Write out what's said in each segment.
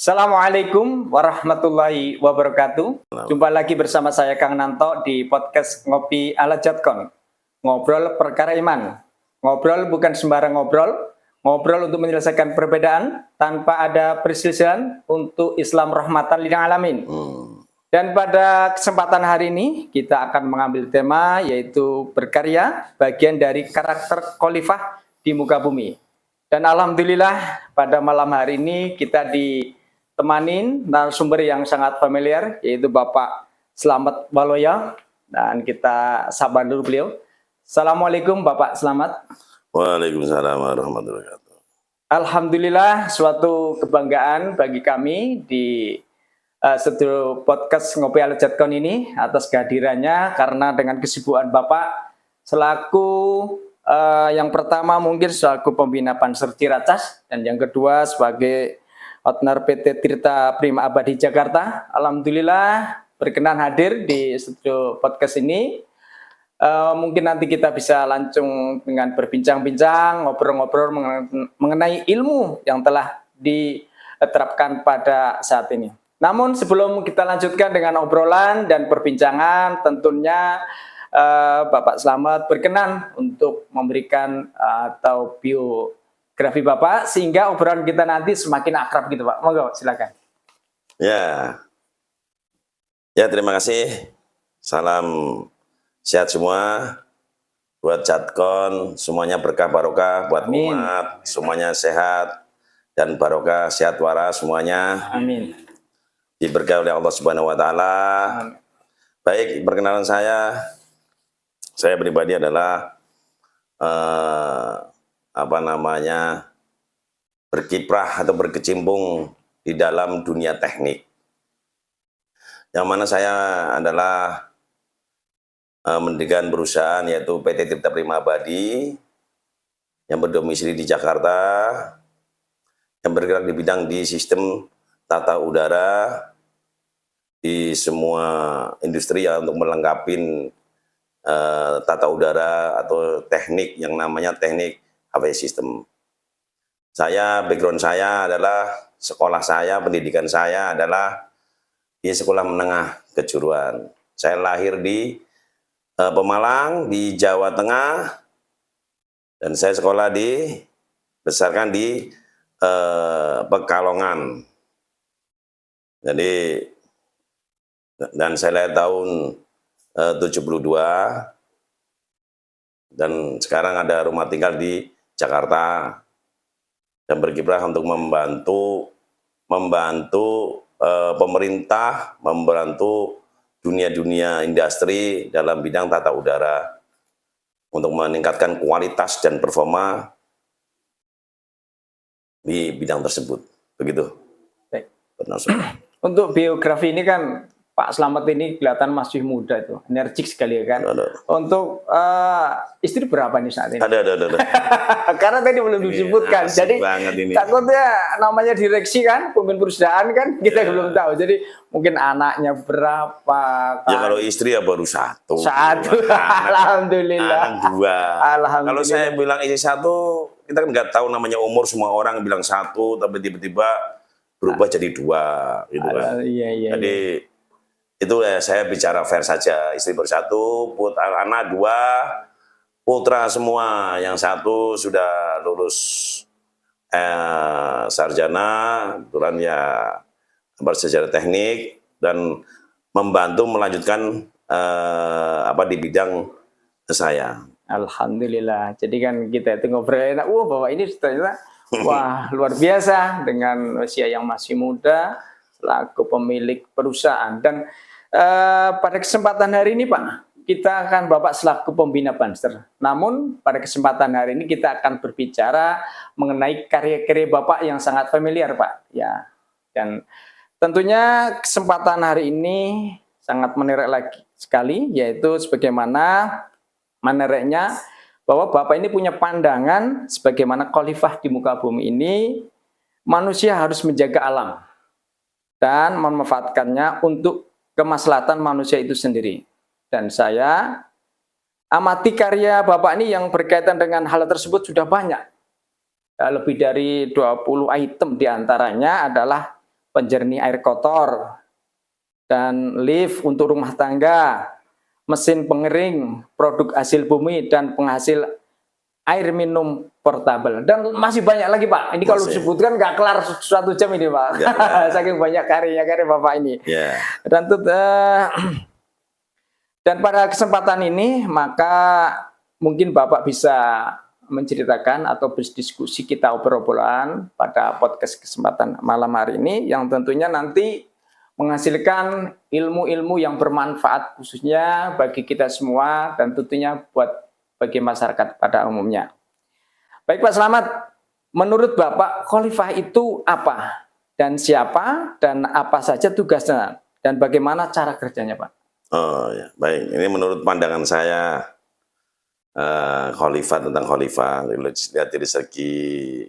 Assalamualaikum warahmatullahi wabarakatuh. Jumpa lagi bersama saya Kang Nanto di podcast Ngopi ala Jatkon. Ngobrol perkara iman. Ngobrol bukan sembarang ngobrol. Ngobrol untuk menyelesaikan perbedaan tanpa ada perselisihan untuk Islam rahmatan lil alamin. Dan pada kesempatan hari ini kita akan mengambil tema yaitu berkarya, bagian dari karakter khalifah di muka bumi. Dan alhamdulillah pada malam hari ini kita ditemanin narasumber yang sangat familiar yaitu Bapak Slamet Waloya, dan kita sabar dulu beliau. Assalamualaikum Bapak Slamet. Waalaikumsalam warahmatullahi wabarakatuh. Alhamdulillah, suatu kebanggaan bagi kami di studio podcast Ngopi ala Jatkon ini atas kehadirannya, karena dengan kesibukan Bapak selaku yang pertama mungkin selaku pembina Panser Ciracas, dan yang kedua sebagai Outner PT Tirta Prima Abadi Jakarta. Alhamdulillah berkenan hadir di studio podcast ini. Mungkin nanti kita bisa langsung dengan berbincang-bincang, ngobrol-ngobrol mengenai ilmu yang telah diterapkan pada saat ini. Namun sebelum kita lanjutkan dengan obrolan dan perbincangan, tentunya Bapak Slamet berkenan untuk memberikan atau biografi Bapak sehingga obrolan kita nanti semakin akrab gitu Pak. Monggo silakan. Ya, terima kasih. Salam sehat semua buat Jatkon, semuanya berkah barokah buat Amin. Umat, semuanya sehat dan barokah, sehat waras semuanya. Amin. Diberkahi oleh Allah Subhanahu wa taala. Baik, perkenalan saya pribadi adalah berkiprah atau berkecimpung di dalam dunia teknik. Yang mana saya adalah mendirikan perusahaan yaitu PT Tirta Prima Abadi yang berdomisili di Jakarta, yang bergerak di bidang di sistem tata udara di semua industri ya, untuk melengkapi tata udara atau teknik yang namanya teknik HVAC system. Background saya adalah pendidikan saya adalah di sekolah menengah kejuruan. Saya lahir di Pemalang di Jawa Tengah, dan saya besarkan di Pekalongan. Jadi, dan saya lahir tahun 72, dan sekarang ada rumah tinggal di Jakarta, dan berkiprah untuk membantu pemerintah, membantu dunia industri dalam bidang tata udara untuk meningkatkan kualitas dan performa di bidang tersebut. Begitu. Baik. Untuk biografi ini kan Pak Slamet ini kelihatan masih muda itu, energik sekali ya kan. Untuk istri berapa nih saat ini? Ada. Karena tadi belum disebutkan. Jadi takutnya namanya direksi kan, pemimpin perusahaan kan, kita belum tahu. Jadi mungkin anaknya berapa? Kan? Ya kalau istri ya baru satu. Alhamdulillah. Anak dua. Alhamdulillah. Kalau saya bilang istri satu, kita kan nggak tahu namanya umur, semua orang bilang satu, tapi tiba-tiba berubah jadi dua, gitu kan. Iya. Jadi itu saya bicara fair saja. Istri bersatu, anak dua, putra semua. Yang satu sudah lulus sarjana, kebetulan ya bersejarah teknik, dan membantu melanjutkan di bidang saya. Alhamdulillah. Jadi kan kita itu ngobrol enak. Bahwa ini ternyata luar biasa dengan usia yang masih muda selaku pemilik perusahaan. Dan pada kesempatan hari ini Pak, kita akan Bapak selaku pembina Panser. Namun pada kesempatan hari ini kita akan berbicara mengenai karya-karya Bapak yang sangat familiar Pak. Ya. Dan tentunya kesempatan hari ini sangat menarik lagi sekali, yaitu sebagaimana menariknya bahwa Bapak ini punya pandangan sebagaimana khalifah di muka bumi ini, manusia harus menjaga alam dan memanfaatkannya untuk kemaslahatan manusia itu sendiri. Dan saya amati karya Bapak ini yang berkaitan dengan hal tersebut sudah banyak. Lebih dari 20 item diantaranya adalah penjernih air kotor, dan lift untuk rumah tangga, mesin pengering, produk hasil bumi, dan penghasil air minum portable. Dan masih banyak lagi, Pak. Ini kalau Masih. disebutkan nggak kelar 1 jam ini, Pak. Nggak kelar. Saking banyak karya Bapak ini. Ya, Dan, dan pada kesempatan ini, maka mungkin Bapak bisa menceritakan atau berdiskusi, kita obrol-obrolan pada podcast kesempatan malam hari ini, yang tentunya nanti menghasilkan ilmu-ilmu yang bermanfaat khususnya bagi kita semua dan tentunya buat bagi masyarakat pada umumnya. Baik Pak Slamet, menurut Bapak khalifah itu apa dan siapa dan apa saja tugasnya dan bagaimana cara kerjanya, Pak? oh ya, baik. Ini menurut pandangan saya, khalifah, tentang khalifah, lihat dari segi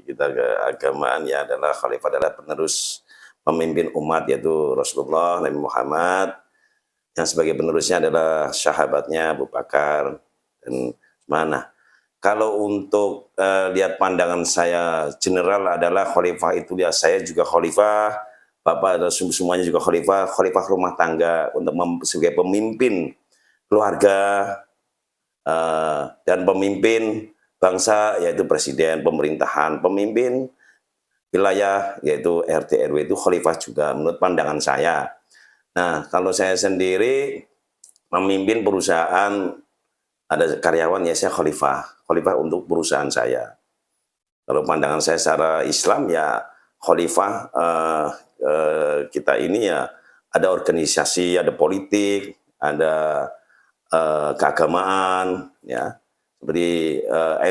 kita keagamaan, ya adalah khalifah adalah penerus pemimpin umat, yaitu Rasulullah Nabi Muhammad, yang sebagai penerusnya adalah sahabatnya Abu Bakar dan mana. Kalau untuk lihat pandangan saya general adalah khalifah itu, ya saya juga khalifah, Bapak dan semuanya juga khalifah, khalifah rumah tangga untuk sebagai pemimpin keluarga dan pemimpin bangsa, yaitu presiden, pemerintahan, pemimpin wilayah, yaitu RT RW, itu khalifah juga menurut pandangan saya. Nah, kalau saya sendiri memimpin perusahaan, ada karyawan, ya saya khalifah untuk perusahaan saya. Kalau pandangan saya secara Islam, ya khalifah kita ini ya ada organisasi, ada politik, ada keagamaan, ya seperti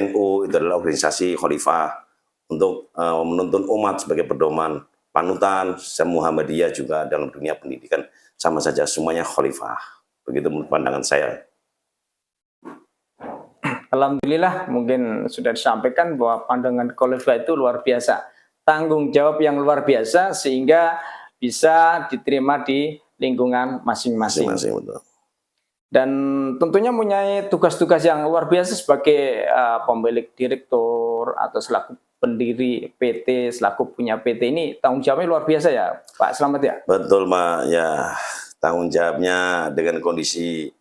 NU itu adalah organisasi khalifah untuk menuntun umat sebagai pedoman panutan. Muhammadiyah juga dalam dunia pendidikan sama saja, semuanya khalifah. Begitu menurut pandangan saya. Alhamdulillah, mungkin sudah disampaikan bahwa pandangan khalifah itu luar biasa, tanggung jawab yang luar biasa sehingga bisa diterima di lingkungan masing-masing. Betul. Dan tentunya mempunyai tugas-tugas yang luar biasa sebagai pemilik direktur atau selaku pendiri PT, selaku punya PT, ini tanggung jawabnya luar biasa ya Pak Slamet ya? Betul, Pak. Ya, tanggung jawabnya dengan kondisi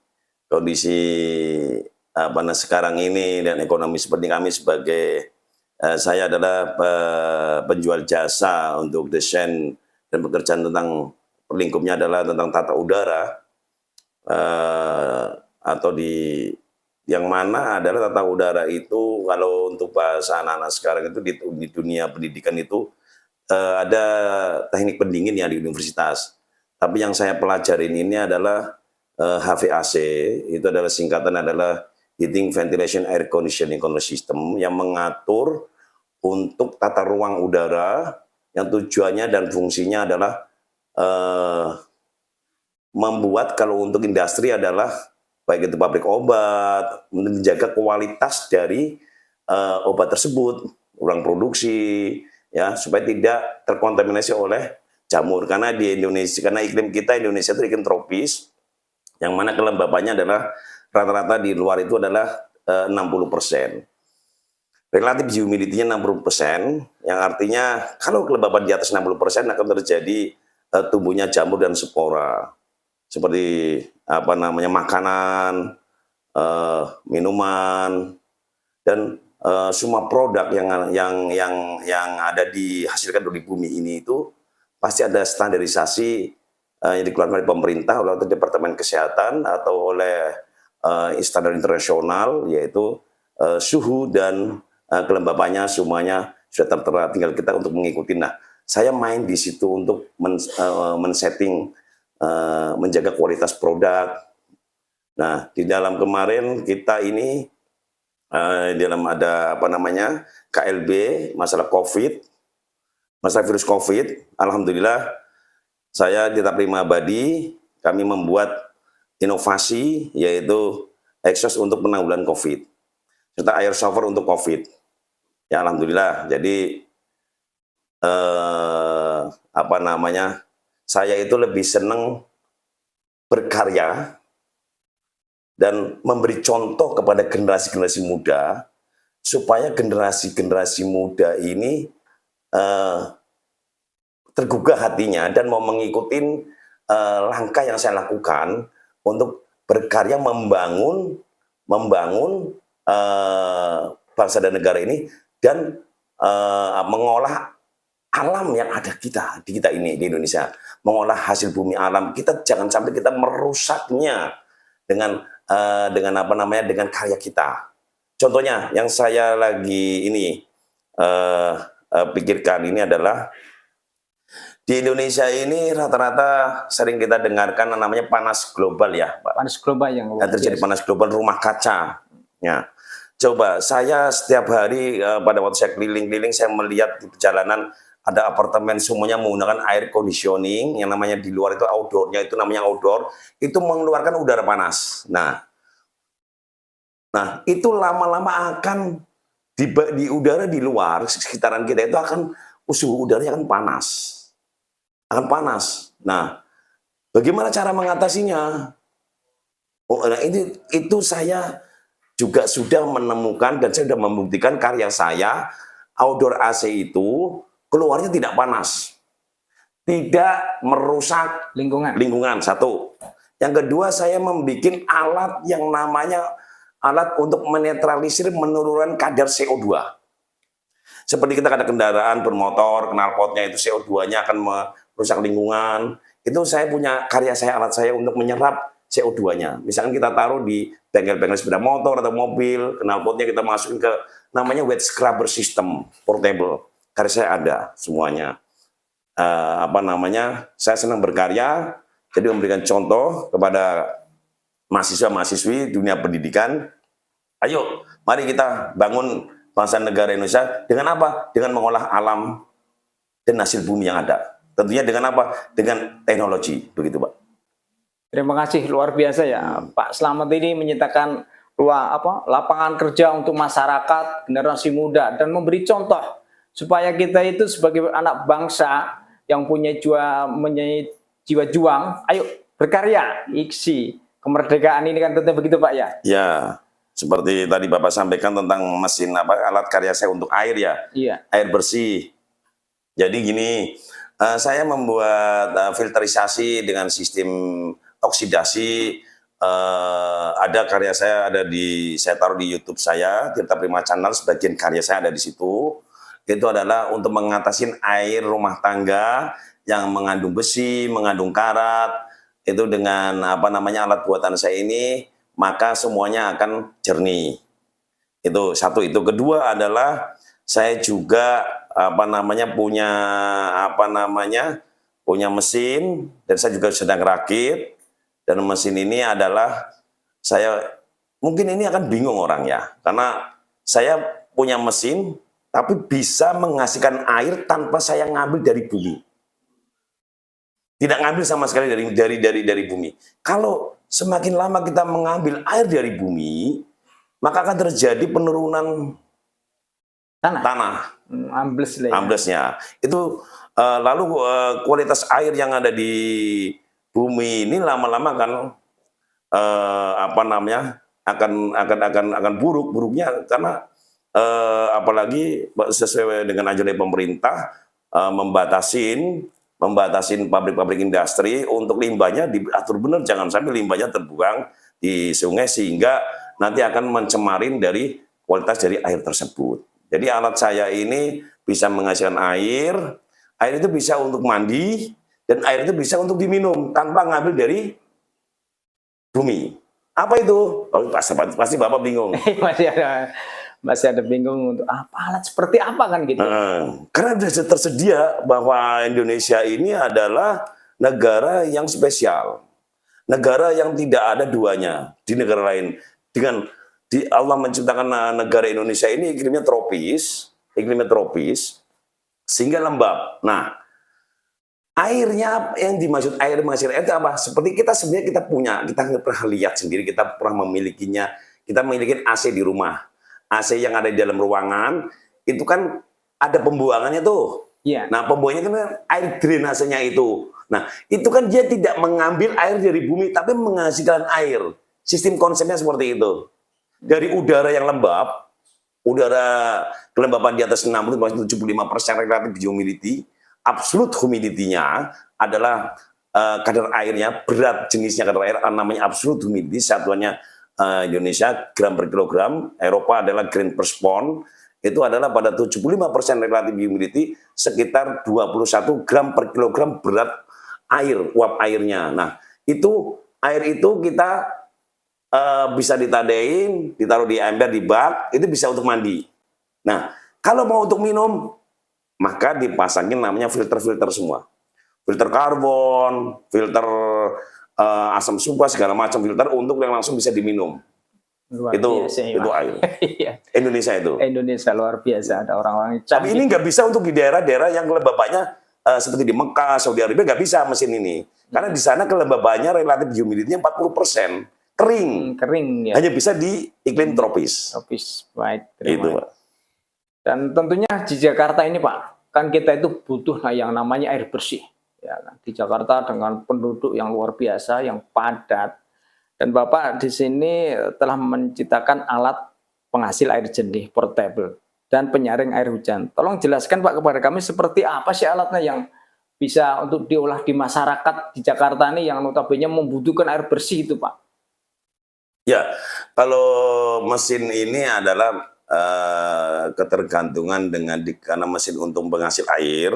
sekarang ini dan ekonomi seperti kami, sebagai saya adalah penjual jasa untuk desain dan pekerjaan tentang lingkupnya adalah tentang tata udara, atau yang mana adalah tata udara itu, kalau untuk bahasa anak-anak sekarang itu di dunia pendidikan itu ada teknik pendingin ya di universitas. Tapi yang saya pelajarin ini adalah HVAC, itu adalah singkatan adalah Heating Ventilation Air Conditioning Control System, yang mengatur untuk tata ruang udara, yang tujuannya dan fungsinya adalah membuat, kalau untuk industri adalah baik itu pabrik obat, menjaga kualitas dari obat tersebut, ruang produksi, ya supaya tidak terkontaminasi oleh jamur. Karena di Indonesia, karena iklim kita Indonesia itu iklim tropis, yang mana kelembabannya adalah rata-rata di luar itu adalah 60%. Relatif humidity-nya 60%, yang artinya kalau kelembaban di atas 60% akan terjadi tumbuhnya jamur dan spora. Seperti makanan, minuman, dan semua produk yang ada dihasilkan dari bumi ini itu pasti ada standarisasi yang dikeluarkan oleh pemerintah, oleh Departemen Kesehatan atau oleh standar internasional, yaitu suhu dan kelembabannya semuanya sudah tertera, tinggal kita untuk mengikuti. Nah, saya main di situ untuk men-setting, menjaga kualitas produk. Nah, di dalam kemarin kita ini di dalam ada KLB, masalah COVID, masalah virus COVID. Alhamdulillah saya di pribadi kami membuat inovasi, yaitu exhaust untuk penanggulangan COVID, serta air shower untuk COVID. Ya alhamdulillah. Jadi saya itu lebih senang berkarya dan memberi contoh kepada generasi-generasi muda, supaya generasi-generasi muda ini tergugah hatinya dan mau mengikuti langkah yang saya lakukan untuk berkarya membangun bangsa dan negara ini dan mengolah alam yang ada di kita ini di Indonesia, mengolah hasil bumi alam. Kita jangan sampai kita merusaknya dengan dengan karya kita. Contohnya yang saya lagi ini pikirkan ini adalah di Indonesia ini rata-rata sering kita dengarkan namanya panas global ya, Pak. Panas global yang luar Terjadi biasa. panas global rumah kaca. Ya. Coba saya setiap hari pada waktu saya keliling-keliling saya melihat di perjalanan ada apartemen semuanya menggunakan air conditioning yang namanya di luar itu outdoornya itu namanya outdoor itu mengeluarkan udara panas. Nah itu lama-lama akan di udara di luar sekitaran kita itu akan suhu udaranya akan panas. Nah, bagaimana cara mengatasinya? Nah, itu saya juga sudah menemukan dan saya sudah membuktikan karya saya outdoor AC itu keluarnya tidak panas, tidak merusak lingkungan satu. Yang kedua saya membuat alat yang namanya alat untuk menetralisir menurunkan kadar CO2. Seperti kita ada kendaraan bermotor, knalpotnya itu CO2-nya akan merusak lingkungan. Itu saya punya karya saya, alat saya untuk menyerap CO2-nya. Misalkan kita taruh di bengkel-bengkel sepeda motor atau mobil, knalpotnya kita masukin ke namanya wet scrubber system portable. Karya saya ada semuanya. Saya senang berkarya, jadi memberikan contoh kepada mahasiswa-mahasiswi dunia pendidikan. Ayo, mari kita bangun bangsa negara Indonesia dengan apa? Dengan mengolah alam dan hasil bumi yang ada. Tentunya dengan apa? Dengan teknologi, begitu Pak. Terima kasih, luar biasa ya. Pak Slamet ini menyatakan lapangan kerja untuk masyarakat, generasi muda, dan memberi contoh supaya kita itu sebagai anak bangsa yang punya jiwa juang, ayo berkarya, iksi kemerdekaan ini kan tentu begitu Pak ya? Ya, seperti tadi Bapak sampaikan tentang mesin alat karya saya untuk air ya, iya. Air bersih. Jadi gini, saya membuat filterisasi dengan sistem oksidasi. Ada karya saya saya taruh di YouTube saya, Tirta Prima Channel, sebagian karya saya ada di situ. Itu adalah untuk mengatasi air rumah tangga yang mengandung besi, mengandung karat. Itu dengan alat buatan saya ini, maka semuanya akan jernih. Itu satu. Itu kedua adalah saya juga punya mesin dan saya juga sedang rakit. Dan mesin ini adalah mungkin ini akan bingung orang ya, karena saya punya mesin tapi bisa menghasilkan air tanpa saya ngambil dari bumi. Tidak ngambil sama sekali dari bumi. Kalau semakin lama kita mengambil air dari bumi, maka akan terjadi penurunan tanah. Amblesnya. Itu lalu kualitas air yang ada di bumi ini lama-lama akan buruknya karena apalagi sesuai dengan anjuran pemerintah membatasin pabrik-pabrik industri untuk limbahnya diatur benar, jangan sampai limbahnya terbuang di sungai sehingga nanti akan mencemarin dari kualitas dari air tersebut. Jadi alat saya ini bisa menghasilkan air itu bisa untuk mandi dan air itu bisa untuk diminum tanpa ngambil dari bumi. Apa itu? Oh, pasti Bapak bingung. Masih ada bingung untuk alat seperti apa kan gitu. Karena sudah tersedia bahwa Indonesia ini adalah negara yang spesial. Negara yang tidak ada duanya di negara lain. Allah menciptakan negara Indonesia ini iklimnya tropis sehingga lembab. Nah, airnya yang dimaksud air menghasilkan itu apa? Seperti kita sebenarnya kita pernah lihat sendiri, kita pernah memilikinya. Kita memiliki AC di rumah. AC yang ada di dalam ruangan itu kan ada pembuangannya tuh. Iya. Nah, pembuangannya kan air drainasenya itu. Nah, itu kan dia tidak mengambil air dari bumi tapi menghasilkan air. Sistem konsepnya seperti itu. Dari udara yang lembab, udara kelembapan di atas 60-75% relative humidity, absolute humidity-nya adalah kadar airnya, berat jenisnya kadar air namanya absolute humidity, satuannya Indonesia gram per kilogram, Eropa adalah grain per pound, itu adalah pada 75% relative humidity sekitar 21 gram per kilogram berat air, uap airnya. Nah, itu air itu kita bisa ditadein, ditaruh di ember, di bak, itu bisa untuk mandi. Nah, kalau mau untuk minum, maka dipasangin namanya filter-filter semua. Filter karbon, filter asam sumpah, segala macam filter untuk yang langsung bisa diminum. Luar Itu biasa, ya, itu Pak. air. Iya. Indonesia itu. Indonesia luar biasa, ada orang-orang yang Tapi canggih. ini nggak bisa untuk di daerah-daerah yang kelembabannya seperti di Mekah, Saudi Arabia nggak bisa mesin ini. Karena di sana kelembabannya relatif humidity-nya 40%. Kering. Kering ya. Hanya bisa di iklim tropis. Tropis. Baik. Itu, terima Pak. Dan tentunya di Jakarta ini, Pak, kan kita itu butuh yang namanya air bersih. Ya, kan? Di Jakarta dengan penduduk yang luar biasa, yang padat. Dan Bapak di sini telah menciptakan alat penghasil air jernih portable dan penyaring air hujan. Tolong jelaskan, Pak, kepada kami seperti apa sih alatnya yang bisa untuk diolah di masyarakat di Jakarta ini yang notabene membutuhkan air bersih itu, Pak. Ya, kalau mesin ini adalah ketergantungan karena mesin untuk penghasil air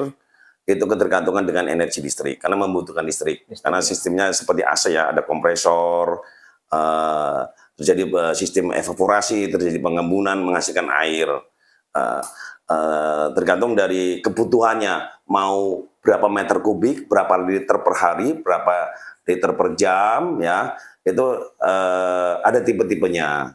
itu ketergantungan dengan energi listrik karena membutuhkan listrik. Karena sistemnya seperti AC ya, ada kompresor, terjadi sistem evaporasi, terjadi pengembunan menghasilkan air. Tergantung dari kebutuhannya, mau berapa meter kubik, berapa liter per hari, berapa liter per jam, ya itu ada tipe-tipenya.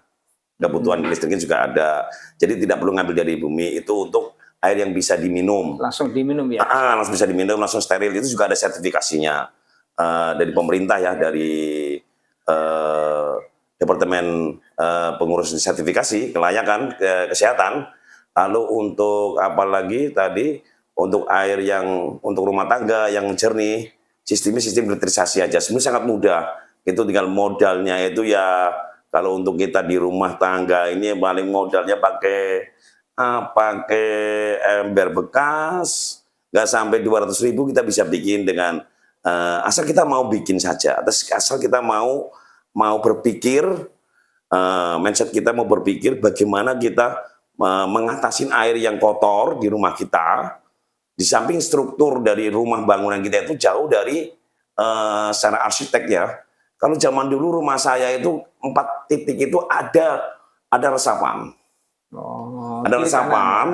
Kebutuhan listriknya juga ada. Jadi tidak perlu ngambil dari bumi, itu untuk air yang bisa diminum. Langsung diminum ya? Langsung bisa diminum, langsung steril. Itu juga ada sertifikasinya dari pemerintah ya, dari Departemen Pengurus Sertifikasi Kelayakan Kesehatan. Lalu untuk apa lagi tadi, untuk air yang untuk rumah tangga yang jernih, sistemnya sistem filterisasi aja. Sebenarnya sangat mudah. Itu tinggal modalnya itu ya, kalau untuk kita di rumah tangga ini paling modalnya pakai ember bekas, nggak sampai 200.000 kita bisa bikin dengan asal kita mau bikin saja, asal kita mau berpikir, mindset kita mau berpikir bagaimana kita mengatasi air yang kotor di rumah kita. Di samping struktur dari rumah bangunan kita itu jauh dari secara arsitek ya. Kalau zaman dulu rumah saya itu 4 titik itu ada resapan. Ada resapan,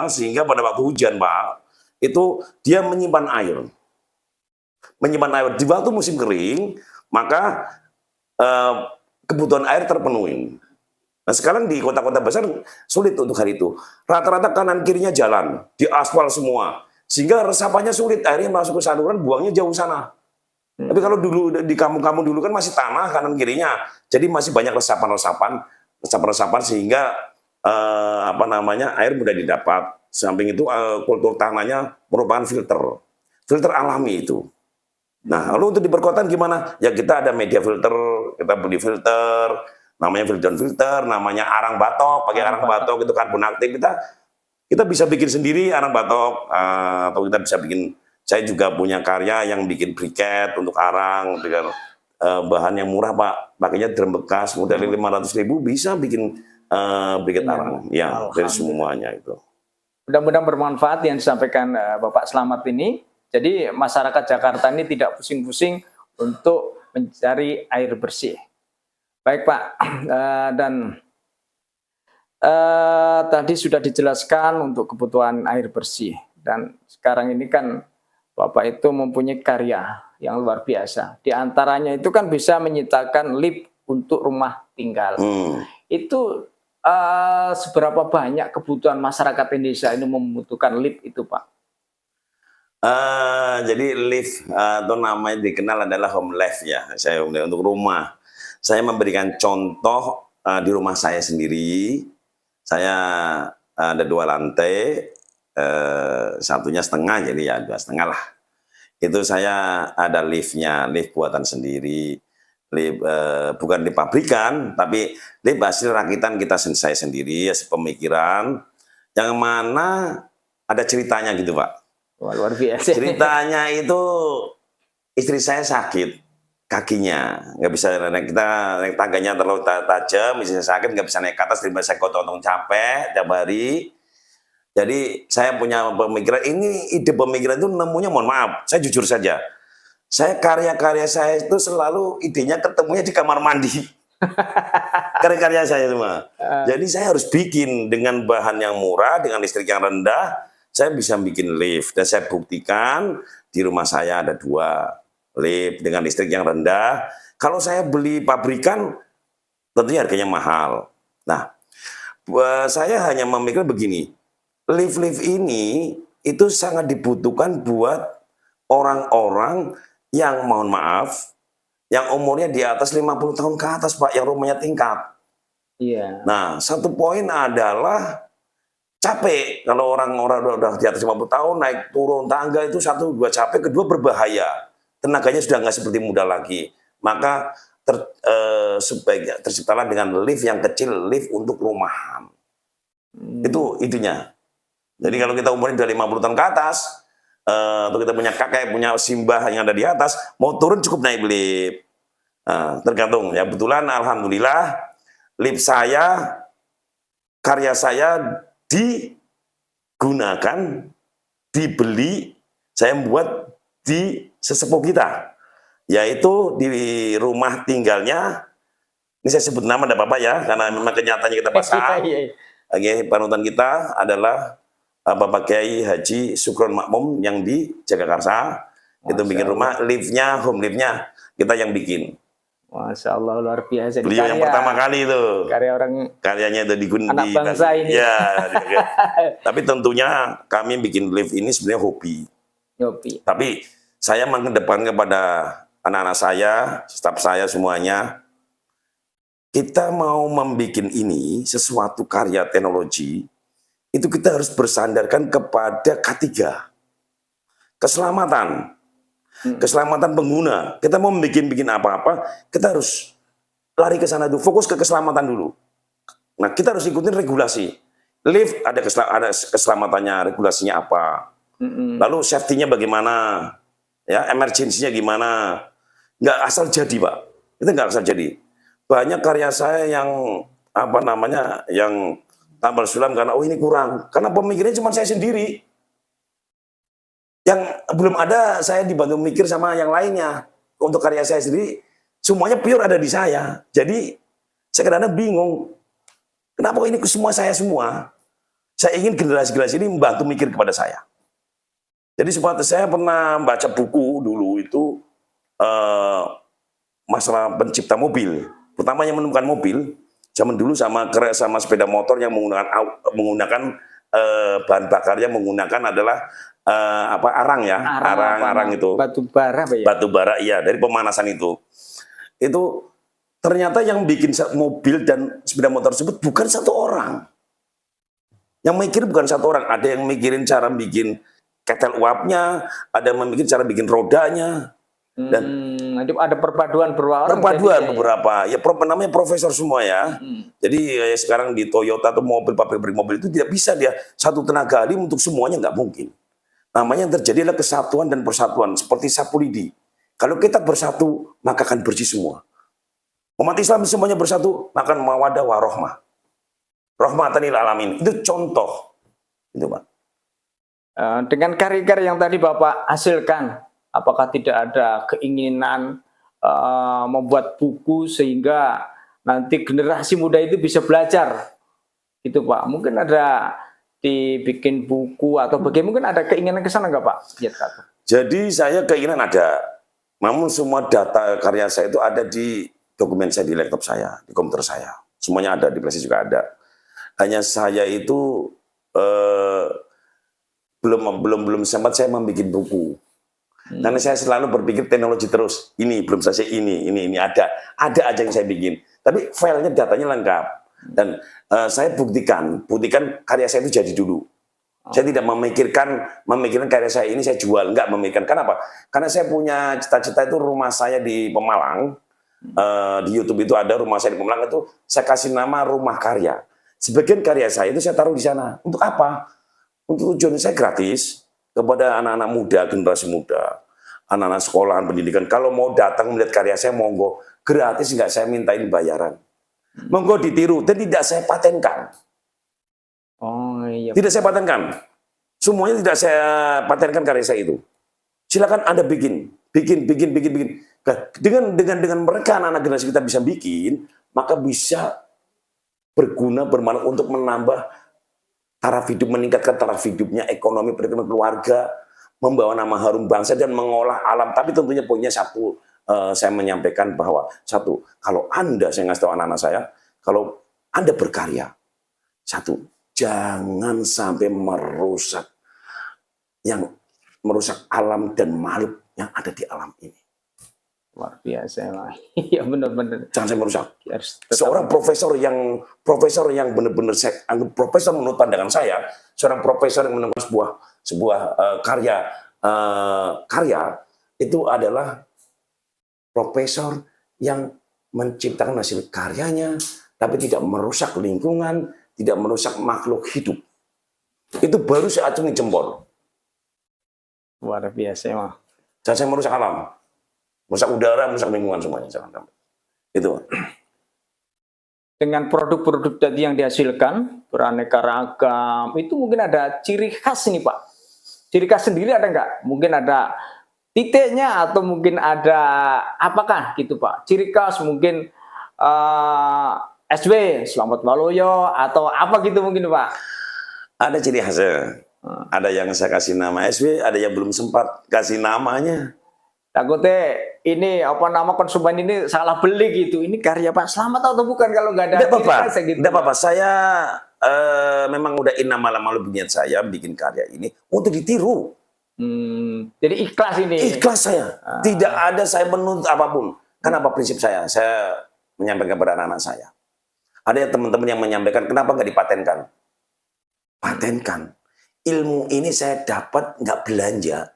sehingga pada waktu hujan, Pak, itu dia menyimpan air. Di waktu musim kering, maka kebutuhan air terpenuhi. Nah sekarang di kota-kota besar sulit untuk hari itu. Rata-rata kanan kirinya jalan, di aspal semua. Sehingga resapannya sulit, airnya masuk ke saluran, buangnya jauh sana. Tapi kalau dulu di kampung-kampung dulu kan masih tanah kanan kirinya, jadi masih banyak resapan sehingga air mudah didapat. Samping itu kultur tanahnya merupakan filter alami itu. Nah lalu untuk di perkotaan gimana? Ya kita ada media filter, kita beli filter, namanya filter, namanya arang batok, pakai arang batok itu karbon aktif, kita bisa bikin sendiri arang batok, atau kita bisa bikin. Saya juga punya karya yang bikin briket untuk arang dengan bahan yang murah, Pak. Pakainya drum bekas, modalnya 500.000 bisa bikin briket arang. Ya, dari semuanya itu. Mudah-mudahan bermanfaat yang disampaikan Bapak Slamet ini. Jadi masyarakat Jakarta ini tidak pusing-pusing untuk mencari air bersih. Baik, Pak. Dan tadi sudah dijelaskan untuk kebutuhan air bersih. Dan sekarang ini kan Bapak itu mempunyai karya yang luar biasa. Di antaranya itu kan bisa menyediakan lift untuk rumah tinggal. Itu seberapa banyak kebutuhan masyarakat Indonesia ini membutuhkan lift itu, Pak? Jadi lift atau namanya dikenal adalah home lift ya. Saya untuk rumah. Saya memberikan contoh di rumah saya sendiri. Saya ada 2 lantai. Satunya setengah, jadi ya 2,5 lah. Itu saya ada liftnya, lift buatan sendiri, lift bukan di pabrikan, tapi lift hasil rakitan saya sendiri, hasil pemikiran, yang mana ada ceritanya gitu, Pak. Wah, luar biasa. Ceritanya itu istri saya sakit kakinya, nggak bisa naik tangganya terlalu tajam, istri saya sakit nggak bisa naik ke atas, tiba saya gotong capek tiap hari. Jadi saya punya pemikiran, ini ide pemikiran itu nemunya, mohon maaf, saya jujur saja, saya karya-karya saya itu selalu idenya ketemunya di kamar mandi. Karya-karya saya semua. Jadi saya harus bikin dengan bahan yang murah, dengan listrik yang rendah, saya bisa bikin lift. Dan saya buktikan di rumah saya ada 2 lift dengan listrik yang rendah. Kalau saya beli pabrikan, tentunya harganya mahal. Nah, saya hanya memikirkan begini, lift-lift ini itu sangat dibutuhkan buat orang-orang yang, mohon maaf, yang umurnya di atas 50 tahun ke atas, Pak, yang rumahnya tingkat. Iya. Nah, satu poin adalah capek. Kalau orang-orang udah di atas 50 tahun, naik turun tangga itu 1, 2 capek, kedua berbahaya. Tenaganya sudah nggak seperti muda lagi. Maka sebaiknya terciptalah dengan lift yang kecil, lift untuk rumahan. Itu intinya. Jadi kalau kita umurnya dari 50 tahun ke atas, atau kita punya kakek, punya simbah yang ada di atas, mau turun cukup naik lift. Nah, tergantung. Ya, kebetulan alhamdulillah lift saya, karya saya digunakan, dibeli, saya buat di sesepuh kita, yaitu di rumah tinggalnya. Ini saya sebut nama, ada Bapak ya, karena memang kenyataannya kita pasang. Oke, panutan kita adalah Bapak Kiai Haji Sukron Makmum yang di Jagakarsa. Itu bikin rumah, liftnya, home liftnya kita yang bikin. Masya Allah, luar biasa. Beliau yang pertama kali itu. Karya orang, karyanya itu anak bangsa ini. Ya, tapi tentunya kami bikin lift ini sebenarnya hobi. Tapi saya mengedepankan kepada anak-anak saya, staf saya semuanya, kita mau membuat ini sesuatu karya teknologi, itu kita harus bersandarkan kepada K3. Keselamatan. Keselamatan pengguna. Kita mau bikin apa-apa, kita harus lari ke sana dulu, fokus ke keselamatan dulu. Nah, kita harus ikutin regulasi. Lift ada keselamatannya, regulasinya apa. Lalu safety-nya bagaimana, ya, emergency-nya gimana. Nggak asal jadi, Pak. Itu nggak asal jadi. Banyak karya saya yang yang tambal sulam karena ini kurang. Karena pemikirannya cuma saya sendiri. Yang belum ada, saya dibantu mikir sama yang lainnya. Untuk karya saya sendiri, semuanya pure ada di saya. Jadi, saya kadang-kadang bingung. Kenapa ini semua saya semua? Saya ingin generasi-generasi ini membantu mikir kepada saya. Jadi, seperti saya pernah baca buku dulu itu, masalah pencipta mobil. Pertama yang menemukan mobil, zaman dulu sama sepeda motor yang menggunakan bahan bakarnya menggunakan adalah arang ya, arang itu. Batu bara, Pak ya? Batu bara, iya, dari pemanasan itu. Itu ternyata yang bikin mobil dan sepeda motor tersebut bukan satu orang. Yang mikir bukan satu orang, ada yang mikirin cara bikin ketel uapnya, ada yang mikirin cara bikin rodanya. Dan ada perpaduan beberapa ya, namanya profesor semua ya. Jadi sekarang di Toyota atau pabrik mobil itu tidak bisa dia satu tenaga ahli untuk semuanya, nggak mungkin. Namanya yang terjadi adalah kesatuan dan persatuan seperti sapu lidi. Kalau kita bersatu maka akan bersih semua. Umat Islam semuanya bersatu maka mawadah warohmah, rahmatan lil alamin. Itu contoh itu, Pak. Dengan karya-karya yang tadi Bapak hasilkan, apakah tidak ada keinginan membuat buku sehingga nanti generasi muda itu bisa belajar, gitu Pak? Mungkin ada dibikin buku atau bagaimana, mungkin ada keinginan ke sana nggak Pak? Jadi saya keinginan ada, namun semua data karya saya itu ada di dokumen saya, di laptop saya, di komputer saya, semuanya ada, di flash juga ada. Hanya saya itu belum sempat saya membuat buku. Karena saya selalu berpikir teknologi terus. Ini belum selesai, ini ada aja yang saya bikin. Tapi filenya, datanya lengkap. Dan saya buktikan karya saya itu jadi dulu. Saya tidak memikirkan karya saya ini saya jual, enggak memikirkan. Kenapa? Karena saya punya cita-cita itu rumah saya di Pemalang. Di YouTube itu ada rumah saya di Pemalang, itu saya kasih nama Rumah Karya. Sebagian karya saya itu saya taruh di sana. Untuk apa? Untuk tujuan saya gratis. kepada anak-anak muda, generasi muda, anak-anak sekolahan pendidikan, kalau mau datang melihat karya saya, monggo, gratis, nggak saya mintain bayaran. Monggo ditiru, dan tidak saya patenkan. Oh iya. Tidak saya patenkan. Semuanya tidak saya patenkan karya saya itu. Silakan Anda bikin. Nah, dengan mereka anak-anak generasi kita bisa bikin, maka bisa berguna, bermanfaat untuk menambah taraf hidup, meningkatkan taraf hidupnya, ekonomi, perekonomian keluarga, membawa nama harum bangsa dan mengolah alam. Tapi tentunya poinnya satu, saya menyampaikan bahwa satu, kalau Anda, saya ngasih tahu anak-anak saya, kalau Anda berkarya, satu, jangan sampai merusak alam dan makhluk yang ada di alam ini. Luar biasa lah. Iya benar-benar. Jangan sampai merusak. Tetap... Seorang profesor yang benar-benar saya anggap profesor menurut pandangan saya, seorang profesor yang menemukan sebuah karya itu adalah profesor yang menciptakan hasil karyanya, tapi tidak merusak lingkungan, tidak merusak makhluk hidup. Itu baru saya acungi jempol. Luar biasa mah. Jangan saya merusak alam, merusak udara, merusak lingkungan semuanya. Jangan. Itu. Dengan produk-produk tadi yang dihasilkan, beraneka ragam, itu mungkin ada ciri khas nih Pak. Ciri khas sendiri ada nggak? Mungkin ada titiknya atau mungkin ada apakah gitu Pak? Ciri khas mungkin SW, Slamet Waluyo, atau apa gitu mungkin Pak? Ada ciri khasnya. Ada yang saya kasih nama SW, ada yang belum sempat kasih namanya. Takutnya ini apa nama konsumen ini salah beli gitu. Ini karya Pak Slamet atau bukan kalau nggak ada? Tidak apa-apa. Gitu. Tidak apa-apa. Saya memang udah lama-lama lebih niat saya bikin karya ini untuk ditiru. Jadi ikhlas ini. Ikhlas saya. Tidak ada saya menuntut apapun. Kenapa prinsip saya? Saya menyampaikan kepada anak-anak saya. Ada teman-teman yang menyampaikan kenapa nggak dipatenkan? Patenkan. Ilmu ini saya dapat nggak belanja.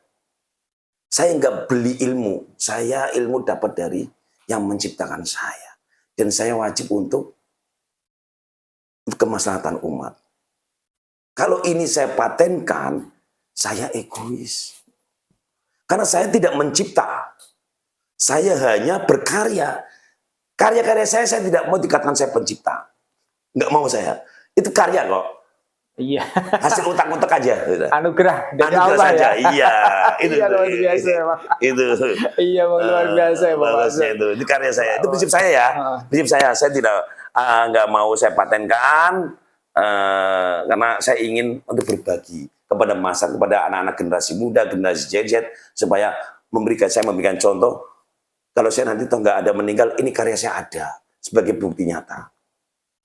Saya nggak beli ilmu. Saya ilmu dapat dari yang menciptakan saya. Dan saya wajib untuk kemaslahatan umat. Kalau ini saya patenkan, saya egois. Karena saya tidak mencipta. Saya hanya berkarya. Karya-karya saya tidak mau dikatakan saya pencipta. Nggak mau saya. Itu karya kok. Iya. Hasil utak-utak aja. Anugerah dari Anugerah Allah saja. ya. Iya. Itu. Iya luar biasa Pak. Itu. Iya luar biasa Pak. Itu karya saya. Itu prinsip saya ya. Prinsip saya. Saya tidak nggak mau saya patenkan karena saya ingin untuk berbagi kepada masa, kepada anak-anak generasi muda, generasi Z supaya saya memberikan contoh. Kalau saya nanti toh nggak ada meninggal, ini karya saya ada sebagai bukti nyata.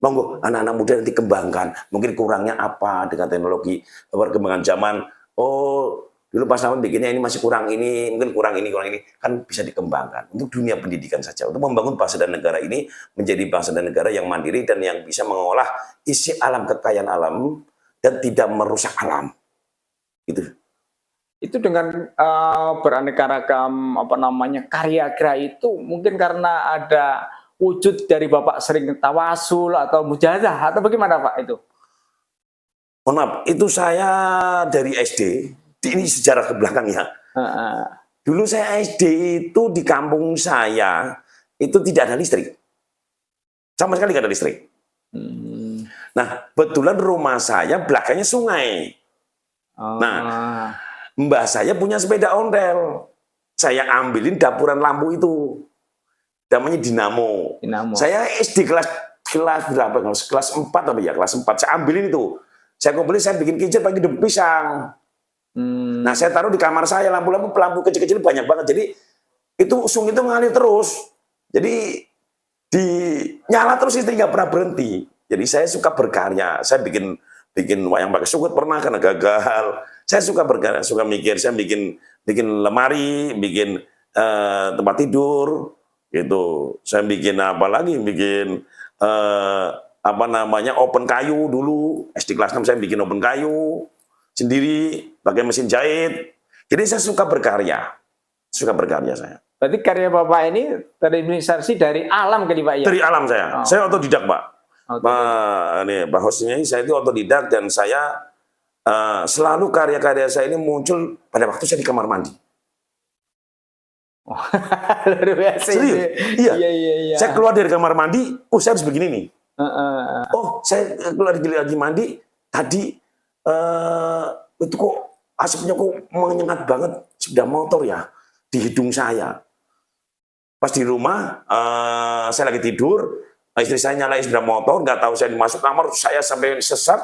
Monggo anak-anak muda nanti kembangkan. Mungkin kurangnya apa dengan teknologi perkembangan zaman. Oh, dulu pas sama bikinnya ini masih kurang ini, mungkin kurang ini. Kan bisa dikembangkan. Untuk dunia pendidikan saja. Untuk membangun bangsa dan negara ini menjadi bangsa dan negara yang mandiri dan yang bisa mengolah isi alam, kekayaan alam, dan tidak merusak alam. Gitu. Itu dengan beraneka ragam karya-karya itu mungkin karena ada wujud dari Bapak sering tawasul atau mujahadah atau bagaimana Pak itu? Mohon maaf, itu saya dari SD. Ini sejarah ke belakang ya. Dulu saya SD itu di kampung saya itu tidak ada listrik. Sama sekali tidak ada listrik. Nah, kebetulan rumah saya belakangnya sungai. Nah, mbah saya punya sepeda ontel. Saya ambilin dapuran lampu itu. Namanya dinamo. Saya SD kelas berapa? Kelas 4 apa ya? Kelas 4. Saya ambilin itu. Saya kumpulin, saya bikin kincir pakai daun pisang. Nah, saya taruh di kamar saya, lampu kecil-kecil banyak banget. Jadi itu sungai itu mengalir terus. Jadi nyala terus itu nggak pernah berhenti. Jadi saya suka berkarya. Saya bikin wayang pakai sukut pernah karena gagal. Saya suka berkarya, suka mikir. Saya bikin lemari, bikin tempat tidur. Gitu. Saya bikin apa lagi? Bikin open kayu dulu. SD kelas 6 saya bikin open kayu sendiri pakai mesin jahit. Jadi saya suka berkarya. Suka berkarya saya. Berarti karya Bapak ini terinspirasi dari alam kali Pak ya? Dari alam saya. Saya otodidak, Pak. Pak hostnya saya itu otodidak dan saya selalu karya-karya saya ini muncul pada waktu saya di kamar mandi. Luar biasa. Serius? Iya. Iya. Saya keluar dari kamar mandi, saya harus begini nih. Saya keluar lagi mandi, tadi itu kok asapnya kok menyengat banget, sepeda motor ya di hidung saya. Pas di rumah, saya lagi tidur, istri saya nyalain sepeda motor, nggak tahu saya masuk kamar, saya sampai sesat.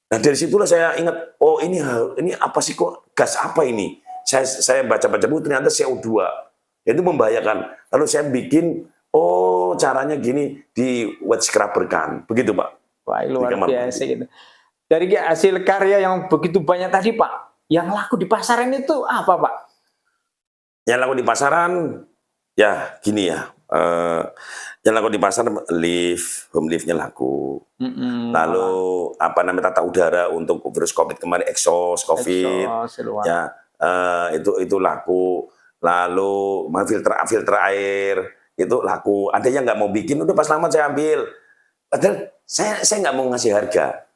Nah dari situlah saya ingat, oh ini apa sih kok gas apa ini? Saya baca-baca buku ternyata CO2. Itu membahayakan. Lalu saya bikin, caranya gini di wet scrubber kan. Begitu Pak. Wah luar biasa gitu. Dari hasil karya yang begitu banyak tadi Pak, yang laku di pasaran itu apa Pak? Yang laku di pasaran, ya gini ya. Yang laku di pasar home liftnya laku. Lalu tata udara untuk virus COVID kemarin, exhaust COVID, ya itu laku. Lalu filter air itu laku. Ada yang nggak mau bikin, udah pas lama saya ambil. Padahal saya nggak mau ngasih harga.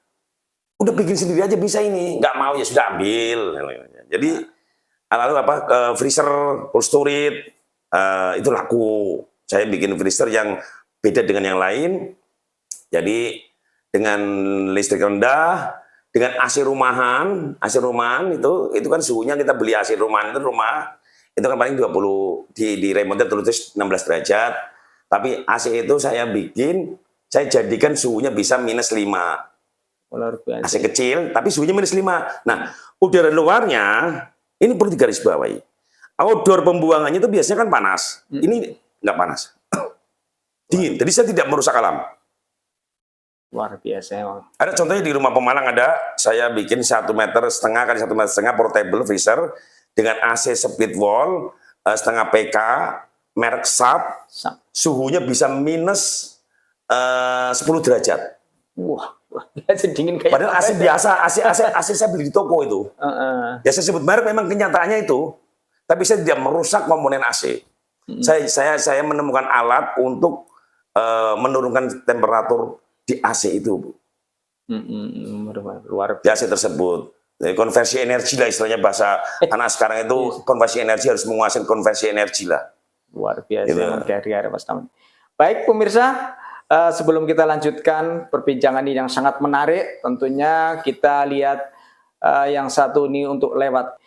Udah bikin sendiri aja bisa ini, nggak mau ya sudah ambil. Jadi lalu freezer, cold storage itu laku. Saya bikin freezer yang beda dengan yang lain. Jadi dengan listrik rendah, dengan AC rumahan itu kan suhunya kita beli AC rumahan itu kan paling 20 di remote terus 16 derajat. Tapi AC itu saya jadikan suhunya bisa -5. AC kecil tapi suhunya -5. Nah, udara luarnya ini perlu digarisbawahi. Outdoor pembuangannya itu biasanya kan panas. Ini nggak panas. Dingin. Jadi saya tidak merusak alam. Luar biasa emang. Ada contohnya di rumah Pemalang saya bikin 1,5 meter x 1,5 meter portable freezer dengan AC split wall, setengah PK, merek SAP, suhunya bisa -10 derajat. Wah, biasa dingin kayak. Padahal AC biasa, AC saya beli di toko itu. Ya saya sebut merek memang kenyataannya itu, tapi saya tidak merusak komponen AC. Saya menemukan alat untuk menurunkan temperatur di AC itu, Bu. Luar Di AC tersebut. Jadi konversi energi lah istilahnya bahasa anak sekarang itu, konversi energi harus menguasai konversi energi lah. Luar biasa dari Mas Taman. Baik pemirsa, sebelum kita lanjutkan perbincangan ini yang sangat menarik, tentunya kita lihat yang satu ini untuk lewat.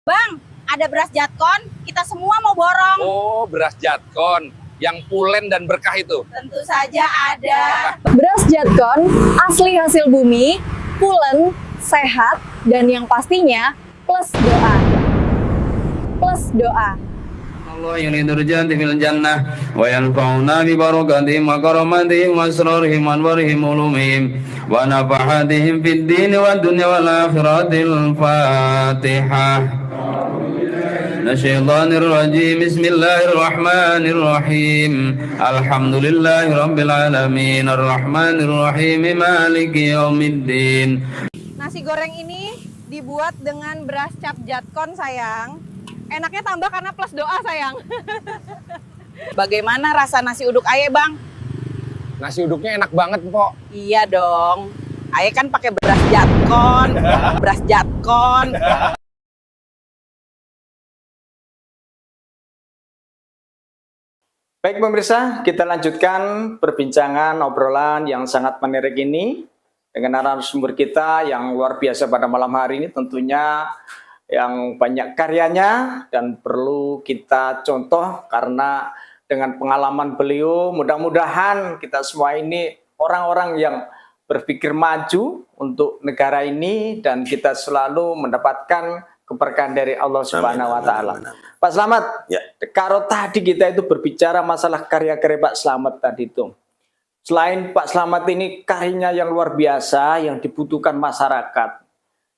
Bang, ada beras Jatkon, kita semua mau borong. Oh, beras Jatkon yang pulen dan berkah itu. Tentu saja ada. Beras Jatkon asli hasil bumi, pulen, sehat, dan yang pastinya plus doa. Plus doa. Allah yuridu janti fil jannah wa yanfa'una bi barakatihim wa karamatihim wa asrarihim wa anwarihim ulumihim wa nafahatihim fid din wa dunya wal akhiratil Fatihah. Nasyaitanir rajim. Bismillahirrahmanir rahim. Alhamdulillahi rabbil alamin arrahmanir rahim maliki yaumiddin. Nasi goreng ini dibuat dengan beras cap Jatkon sayang. Enaknya tambah karena plus doa sayang. Bagaimana rasa nasi uduk Aye Bang? Nasi uduknya enak banget, Pok. Iya dong. Aye kan pakai beras Jatkon. Beras Jatkon. Baik pemirsa, kita lanjutkan perbincangan obrolan yang sangat menarik ini dengan narasumber kita yang luar biasa pada malam hari ini, tentunya yang banyak karyanya dan perlu kita contoh karena dengan pengalaman beliau mudah-mudahan kita semua ini orang-orang yang berpikir maju untuk negara ini dan kita selalu mendapatkan keberkahan dari Allah Subhanahu wa taala. Pak Slamet, Ya. kalau tadi kita itu berbicara masalah karya-karya Pak Slamet tadi itu. Selain Pak Slamet ini karyanya yang luar biasa yang dibutuhkan masyarakat.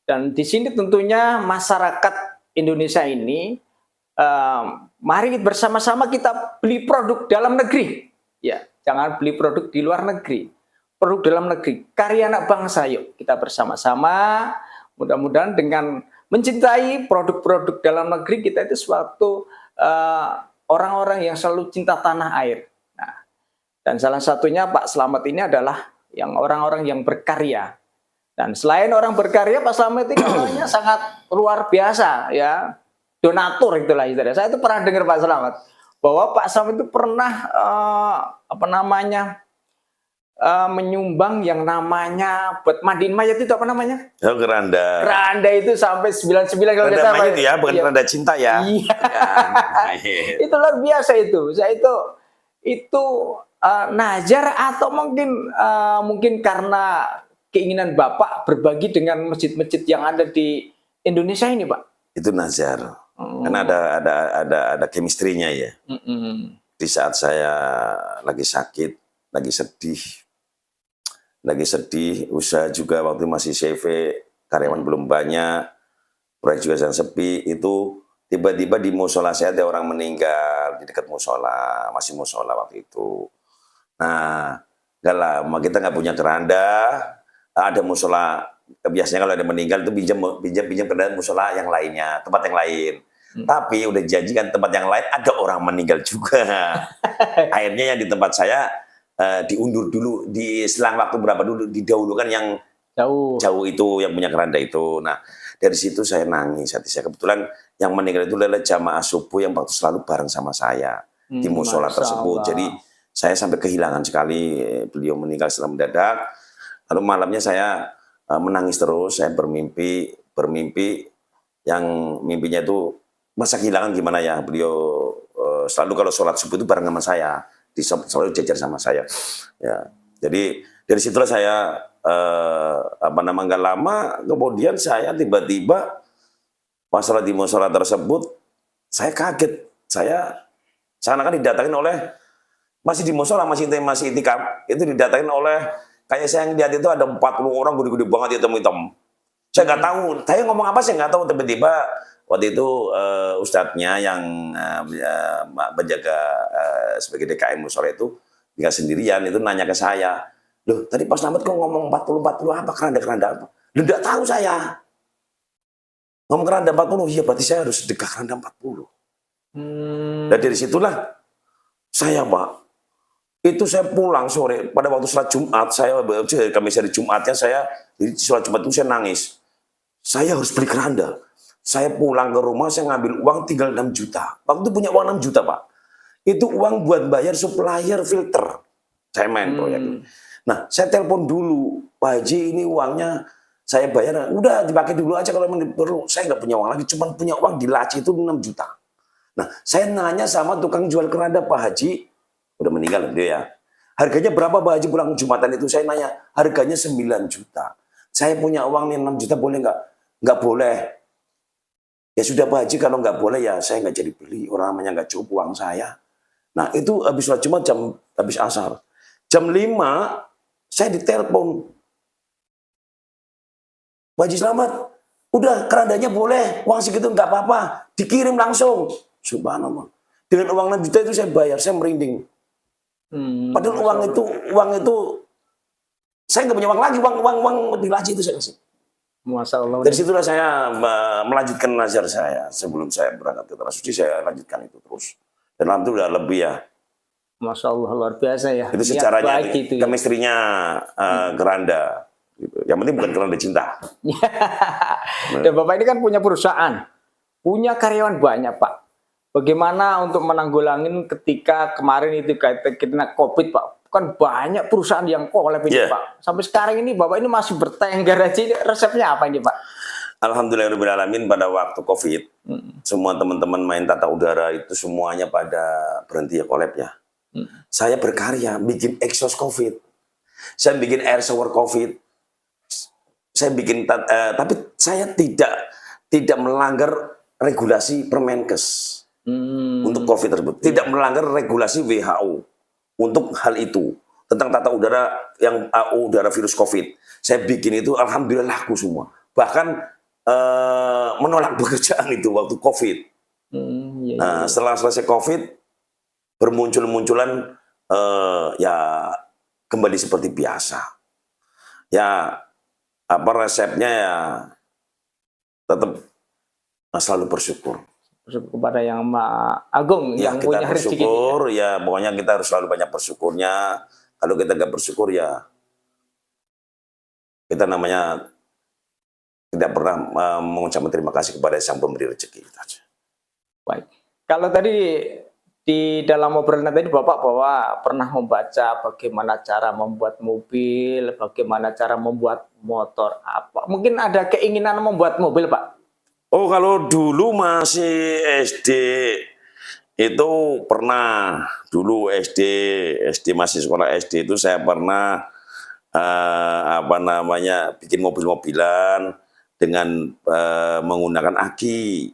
Dan di sini tentunya masyarakat Indonesia ini mari bersama-sama kita beli produk dalam negeri. Ya, jangan beli produk di luar negeri. Produk dalam negeri, karya anak bangsa, yuk kita bersama-sama. Mudah-mudahan dengan mencintai produk-produk dalam negeri kita itu suatu orang-orang yang selalu cinta tanah air. Nah, dan salah satunya Pak Slamet ini adalah yang orang-orang yang berkarya. Dan selain orang berkarya, Pak Slamet ini orangnya sangat luar biasa ya, donatur itulah istilahnya. Saya itu pernah dengar Pak Slamet bahwa Pak Slamet itu pernah menyumbang yang namanya buat mandiin mayat itu apa namanya? Oh, keranda. Keranda itu sampai 99 kalau Keranda kita mayat ya, bukan iya. keranda cinta ya. Iya. Ya. Itu luar biasa itu. Saya itu nazar atau mungkin karena keinginan Bapak berbagi dengan masjid-masjid yang ada di Indonesia ini, Pak. Itu nazar. Karena ada chemistry-nya ya. Di saat saya lagi sakit, lagi sedih, usaha juga waktu masih CV, karyawan belum banyak, proyek juga sedang sepi, itu tiba-tiba di musola saya ada orang meninggal di dekat musola, masih musola waktu itu. Nah, gak lama kita nggak punya keranda, ada musola, biasanya kalau ada meninggal itu pinjam keranda musola yang lainnya, tempat yang lain. Tapi udah janjikan tempat yang lain ada orang meninggal juga. Akhirnya yang di tempat saya diundur dulu, di selang waktu berapa dulu didahulukan yang jauh itu yang punya keranda itu. Nah, dari situ saya nangis hati saya. Kebetulan yang meninggal itu adalah jamaah subuh yang waktu selalu bareng sama saya di musola tersebut. Jadi saya sampai kehilangan sekali, beliau meninggal setelah mendadak. Lalu malamnya saya menangis terus, saya bermimpi yang mimpinya itu masa kehilangan gimana ya, beliau selalu kalau sholat subuh itu bareng sama saya, selalu jajar sama saya. Ya, jadi dari situlah saya nggak lama kemudian saya tiba-tiba pas sholat di musola tersebut saya kaget, saya seakan-akan didatangin oleh masih di musola masih itikaf itu didatangin oleh kayak saya yang lihat itu ada 40 orang gede-gede banget hitam-hitam. Saya nggak tahu, saya ngomong apa saya nggak tahu, tiba-tiba waktu itu ustadznya yang menjaga sebagai DKM musola itu nggak sendirian, itu nanya ke saya, loh tadi Pak Slamet kok ngomong 40 apa, keranda apa? Loh nggak tahu saya. Ngomong keranda 40, iya berarti saya harus sedekah keranda 40. Dan dari situlah saya Pak, itu saya pulang sore pada waktu sholat Jumat, kami hari Jumatnya saya, jadi sholat Jumat itu saya nangis. Saya harus beli keranda. Saya pulang ke rumah, saya ngambil uang tinggal 6 juta. Waktu itu punya uang 6 juta, Pak. Itu uang buat bayar supplier filter. Saya main proyek. Nah, saya telepon dulu, Pak Haji ini uangnya saya bayar. Udah dipakai dulu aja kalau perlu. Saya nggak punya uang lagi, cuma punya uang di laci itu 6 juta. Nah, saya nanya sama tukang jual keranda, Pak Haji, udah meninggal dia ya. Harganya berapa Pak Haji pulang Jumatan itu? Saya nanya, harganya 9 juta. Saya punya uang nih 6 juta, boleh nggak? Nggak boleh. Ya sudah Pak Haji, kalau nggak boleh ya saya nggak jadi beli. Orang namanya nggak cukup uang saya. Nah itu habis sholat Jumat habis asar. Jam 5 saya ditelepon. Pak Haji Slamet, udah kerandanya boleh, uang segitu nggak apa-apa, dikirim langsung. Subhanallah. Dengan uang 6 juta itu saya bayar, saya merinding. Padahal uang itu saya nggak punya uang lagi, uang di laci itu saya kasih. Masya Allah. Dari situlah saya melanjutkan nazar saya. Sebelum saya berangkat ke Tanah Suci, saya lanjutkan itu terus. Dan alhamdulillah lebih ya. Masya Allah, luar biasa ya. Itu secaranya, itu, chemistry-nya keranda. Gitu. Yang penting bukan keranda cinta. Dan Bapak ini kan punya perusahaan. Punya karyawan banyak, Pak. Bagaimana untuk menanggulangi ketika kemarin itu kena COVID, Pak? Kan banyak perusahaan yang kolab ini, Pak. Sampai sekarang ini Bapak ini masih bertengger aja. Resepnya apa ini, Pak? Alhamdulillahirrahmanirrahim, pada waktu COVID, semua teman-teman main tata udara itu semuanya pada berhenti ya kolab ya. Saya berkarya, bikin exhaust COVID. Saya bikin air shower COVID. Saya bikin, tapi saya tidak melanggar regulasi Permenkes untuk COVID tersebut. Tidak melanggar regulasi WHO. Untuk hal itu, tentang tata udara yang udara virus COVID, saya bikin itu alhamdulillah laku semua. Bahkan menolak pekerjaan itu waktu COVID. Nah, setelah selesai COVID, bermunculan ya kembali seperti biasa. Ya apa resepnya ya tetap selalu bersyukur. Kepada yang Maha Agung ya, yang kita punya bersyukur rezeki. Ya pokoknya kita harus selalu banyak bersyukurnya. Kalau kita nggak bersyukur ya kita namanya tidak pernah mengucapkan terima kasih kepada Sang Pemberi rezeki. Itu aja. Baik. Kalau tadi di dalam obrolan tadi Bapak bahwa pernah membaca bagaimana cara membuat mobil, bagaimana cara membuat motor. Apa? Mungkin ada keinginan membuat mobil, Pak? Oh, kalau dulu masih SD itu pernah. Dulu SD masih sekolah SD itu saya pernah bikin mobil-mobilan dengan menggunakan aki.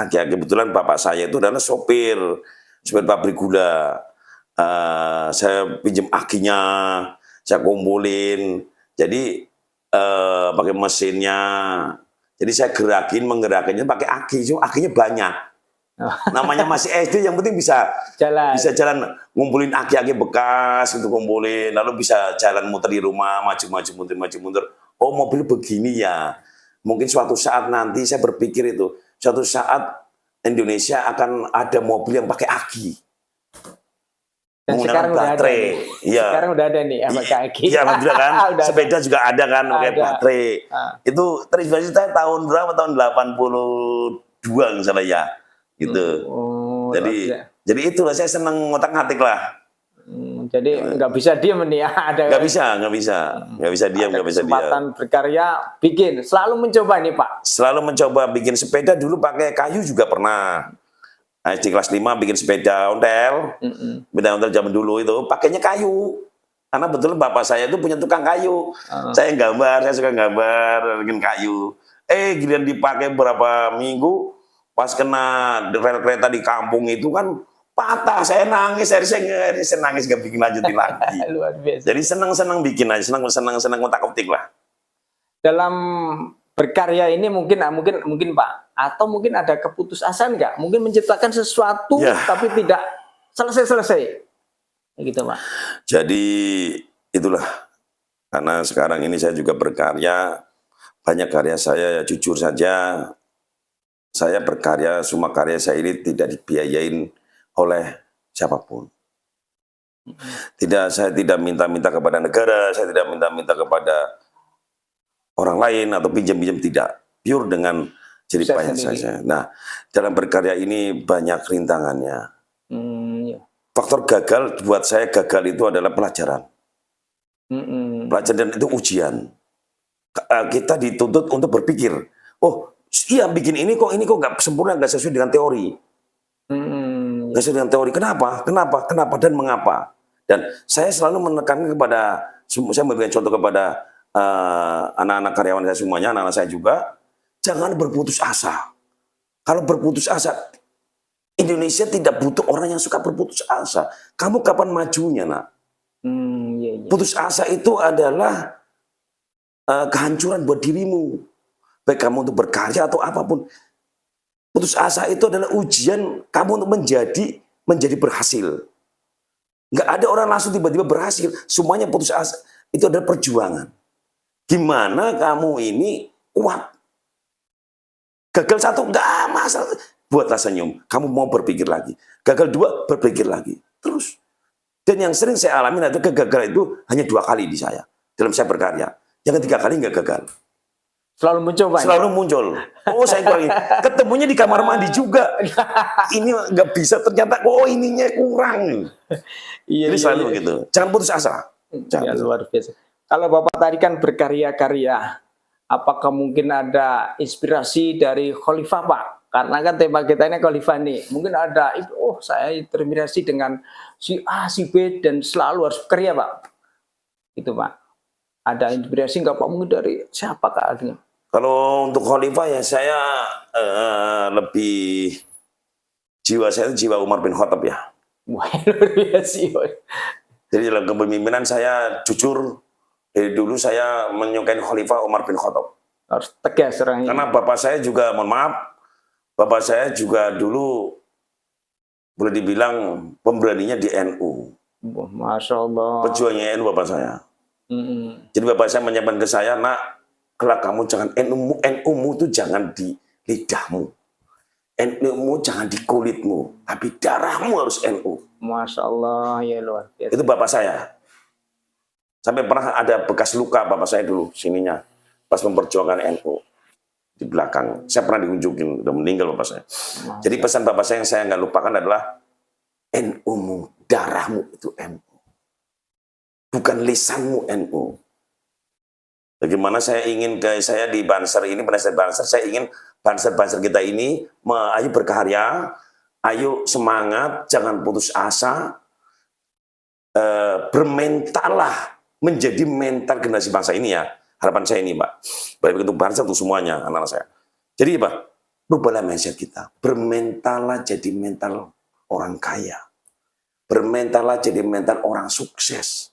Kebetulan bapak saya itu adalah sopir pabrik gula. Saya pinjam akinya, saya kumpulin. Jadi pakai mesinnya. Jadi saya menggerakinnya pakai aki. So, akinya banyak. Namanya masih SD, yang penting bisa jalan ngumpulin aki-aki bekas untuk kumpulin, lalu bisa jalan muter di rumah, maju mundur. Oh, mobil begini ya. Mungkin suatu saat nanti saya berpikir itu, suatu saat Indonesia akan ada mobil yang pakai aki. Dan sekarang udah ada. Iya. Sekarang udah ada nih pakai aki. Iya, alhamdulillah kan. Sepeda juga ada kan pakai baterai. Itu terinspirasi saya tahun berapa? Tahun 82 misalnya ya. Gitu. Jadi itulah saya senang ngotak-ngatik lah. Jadi nggak bisa diam nih ya. Nggak bisa diam, nggak bisa diam. Kesempatan berkarya, bikin. Selalu mencoba nih Pak. Selalu mencoba bikin sepeda, dulu pakai kayu juga pernah. SD kelas 5 bikin sepeda ontel. Sepeda ontel zaman dulu itu pakainya kayu. Karena betul bapak saya itu punya tukang kayu. Saya suka gambar bikin kayu. Giliran dipakai beberapa minggu, pas kena rel kereta di kampung itu kan patah, saya nangis, saya nangis gak bikin lanjutin lagi. Luar biasa. Jadi senang bikin aja, senang ngotak-ngotik lah. Dalam berkarya ini mungkin Pak, atau mungkin ada keputusasaan nggak? Mungkin menciptakan sesuatu tapi tidak selesai. Gitu Pak. Jadi itulah, karena sekarang ini saya juga berkarya, banyak karya saya jujur saja, saya berkarya, semua karya saya ini tidak dibiayain oleh siapapun. Saya tidak minta-minta kepada negara, saya tidak minta-minta kepada orang lain atau pinjam-pinjam, tidak. Pure dengan jerih payah saja. Nah, dalam berkarya ini banyak rintangannya. Faktor gagal buat saya, gagal itu adalah pelajaran. Pelajaran itu ujian. Kita dituntut untuk berpikir, oh iya bikin ini kok nggak sempurna, nggak sesuai dengan teori. Nggak sesuai dengan teori. Kenapa dan mengapa? Dan saya selalu menekankan kepada, saya memberikan contoh kepada anak-anak karyawan saya semuanya, anak-anak saya juga, jangan berputus asa. Kalau berputus asa, Indonesia tidak butuh orang yang suka berputus asa. Kamu kapan majunya, nak? Putus asa itu adalah kehancuran buat dirimu. Baik kamu untuk berkarya atau apapun. Putus asa itu adalah ujian kamu untuk menjadi berhasil. Nggak ada orang langsung tiba-tiba berhasil. Semuanya putus asa. Itu adalah perjuangan. Gimana kamu ini kuat? Gagal satu, nggak masalah. Buatlah senyum. Kamu mau berpikir lagi. Gagal dua, berpikir lagi. Terus. Dan yang sering saya alami adalah kegagalan itu hanya 2 kali di saya. Dalam saya berkarya. Yang ketiga kali nggak gagal. Selalu mencoba. Selalu muncul. Oh, saya kurang. Ketemunya di kamar mandi juga. Ini nggak bisa, ternyata ininya kurang. Jadi selalu gitu. Jangan putus asa. Luar biasa. Kalau Bapak tadi kan berkarya-karya, apakah mungkin ada inspirasi dari Khalifah Pak? Karena kan tema kita ini Khalifah nih. Mungkin ada, saya terinspirasi dengan si A, si B, dan selalu harus berkarya Pak. Itu Pak. Ada inspirasi nggak Pak? Mungkin dari siapa Kak? Kalau untuk Khalifah ya saya lebih, jiwa saya itu jiwa Umar bin Khattab ya. Wah, luar biasa. Jadi dalam kepemimpinan saya jujur, dari dulu saya menyukai Khalifah Umar bin Khattab. Harus tegas orangnya. Karena bapak saya juga, mohon maaf, bapak saya juga dulu boleh dibilang pemberaninya di NU. Masya Allah. Pejuangnya NU bapak saya. Jadi bapak saya menyampaikan ke saya, nak, kelak kamu jangan NU-mu itu jangan di lidahmu. NU-mu jangan di kulitmu, tapi darahmu harus NU. Masya Allah, ya luar biasa. Itu bapak saya. Sampai pernah ada bekas luka bapak saya dulu sininya pas memperjuangkan NU di belakang. Saya pernah dikunjungin, udah meninggal bapak saya. Jadi pesan bapak saya yang saya nggak lupakan adalah NU-mu, darahmu itu NU, bukan lisanmu NU. Bagaimana saya ingin saya di Banser ini, Banser, saya ingin Banser kita ini ayo berkarya, ayo semangat, jangan putus asa, bermentallah menjadi mental generasi bangsa ini ya. Harapan saya ini, Pak. Baik untuk bangsa, untuk semuanya, anak-anak saya. Jadi, Pak, rubahlah mindset kita. Bermentallah jadi mental orang kaya. Bermentallah jadi mental orang sukses.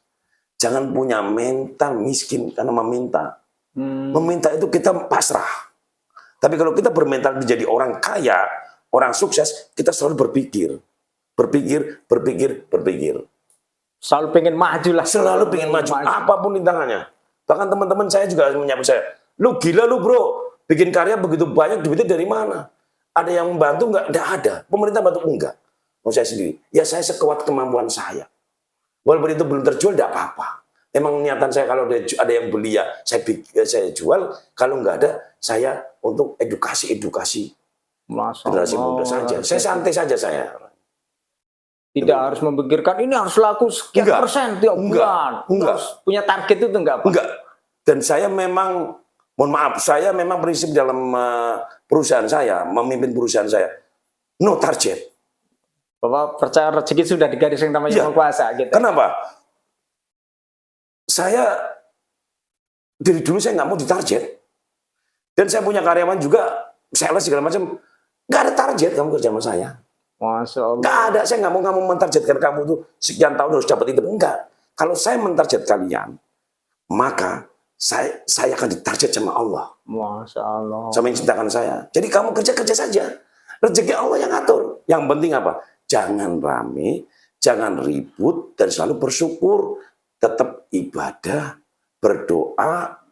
Jangan punya mental miskin karena meminta. Meminta itu kita pasrah. Tapi kalau kita bermental menjadi orang kaya, orang sukses, kita selalu berpikir. Berpikir. Selalu pengen maju lah. Selalu pengen maju, apapun rintangannya. Bahkan teman-teman saya juga menyambut saya. Lu gila lu bro, bikin karya begitu banyak, duitnya dari mana? Ada yang membantu nggak? Nggak ada. Pemerintah bantu enggak. Mau saya sendiri. Ya saya sekuat kemampuan saya. Walaupun itu belum terjual, nggak apa-apa. Emang niatan saya kalau ada yang beli ya saya jual. Kalau nggak ada, saya untuk edukasi generasi muda saja. Saya santai saja saya. Tidak harus memikirkan ini harus laku sekian persen tiap bulan. Harus punya target itu enggak, Pak? Enggak. Dan saya memang, mohon maaf, saya memang prinsip dalam perusahaan saya, memimpin perusahaan saya, no target. Bapak percaya rezeki sudah digaris yang namanya Yang Maha Kuasa gitu. Kenapa? Saya dari dulu saya nggak mau ditarget. Dan saya punya karyawan juga, sales segala macam, nggak ada target kamu kerja sama saya. Masya Allah. Nggak ada, saya nggak mau kamu mentargetkan kamu tuh sekian tahun harus dapat itu. Enggak. Kalau saya mentarget kalian, maka saya akan ditarget sama Allah. Masya Allah. Sama yang ciptakan saya. Jadi kamu kerja saja. Rezeki Allah yang ngatur. Yang penting apa? Jangan rame, jangan ribut, dan selalu bersyukur. Tetap ibadah, berdoa.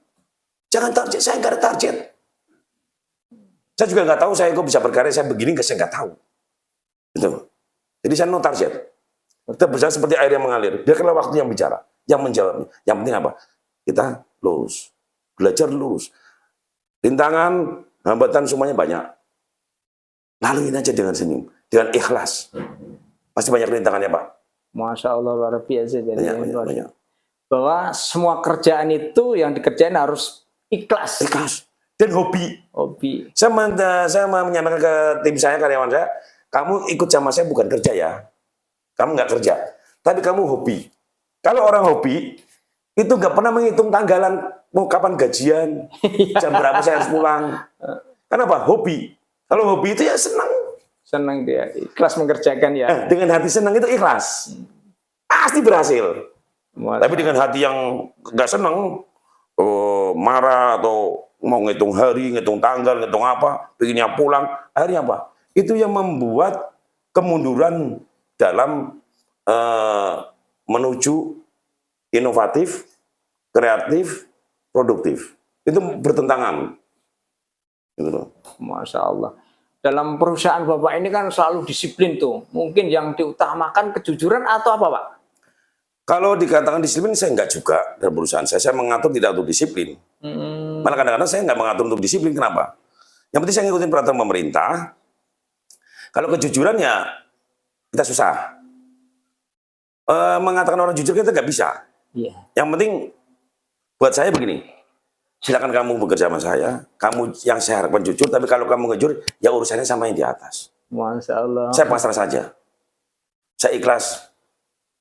Jangan target, saya nggak ada target. Saya juga nggak tahu saya kok bisa berkarya, saya begini, saya nggak tahu. Gitu. Jadi saya no target. Kita berjalan seperti air yang mengalir. Biarkanlah waktu yang bicara, yang menjawabnya. Yang penting apa? Kita lurus, belajar lurus. Rintangan, hambatan semuanya banyak. Laluin aja dengan senyum, dengan ikhlas. Pasti banyak rintangannya, Pak. Masya Allah luar biasa. Jadi Banyak. Bahwa semua kerjaan itu yang dikerjain harus ikhlas. Ikhlas dan hobi. Hobi. Saya menyampaikan ke tim saya, karyawan saya, kamu ikut sama saya bukan kerja ya. Kamu nggak kerja, tapi kamu hobi. Kalau orang hobi, itu nggak pernah menghitung tanggalan, mau kapan gajian, jam berapa saya harus pulang. Kenapa? Hobi. Kalau hobi itu ya senang. Senang dia, ikhlas mengerjakan ya. Dengan hati senang itu ikhlas. Pasti berhasil. Tapi dengan hati yang nggak senang, marah atau mau ngitung hari, ngitung tanggal, ngitung apa, pengennya pulang, akhirnya apa? Itu yang membuat kemunduran dalam menuju inovatif, kreatif, produktif. Itu bertentangan. Gitu loh. Masya Allah. Dalam perusahaan Bapak ini kan selalu disiplin tuh. Mungkin yang diutamakan kejujuran atau apa, Pak? Kalau dikatakan disiplin, saya enggak juga dalam perusahaan saya. Saya mengatur tidak untuk disiplin. Malah kadang-kadang saya enggak mengatur untuk disiplin. Kenapa? Yang penting saya ngikutin peraturan pemerintah. Kalau kejujuran ya kita susah. Mengatakan orang jujur kita nggak bisa. Iya. Yang penting buat saya begini. Silakan kamu bekerja sama saya. Kamu yang saya harapkan jujur. Tapi kalau kamu ngejur, ya urusannya sama yang di atas. Masya Allah. Saya pasrah saja. Saya ikhlas.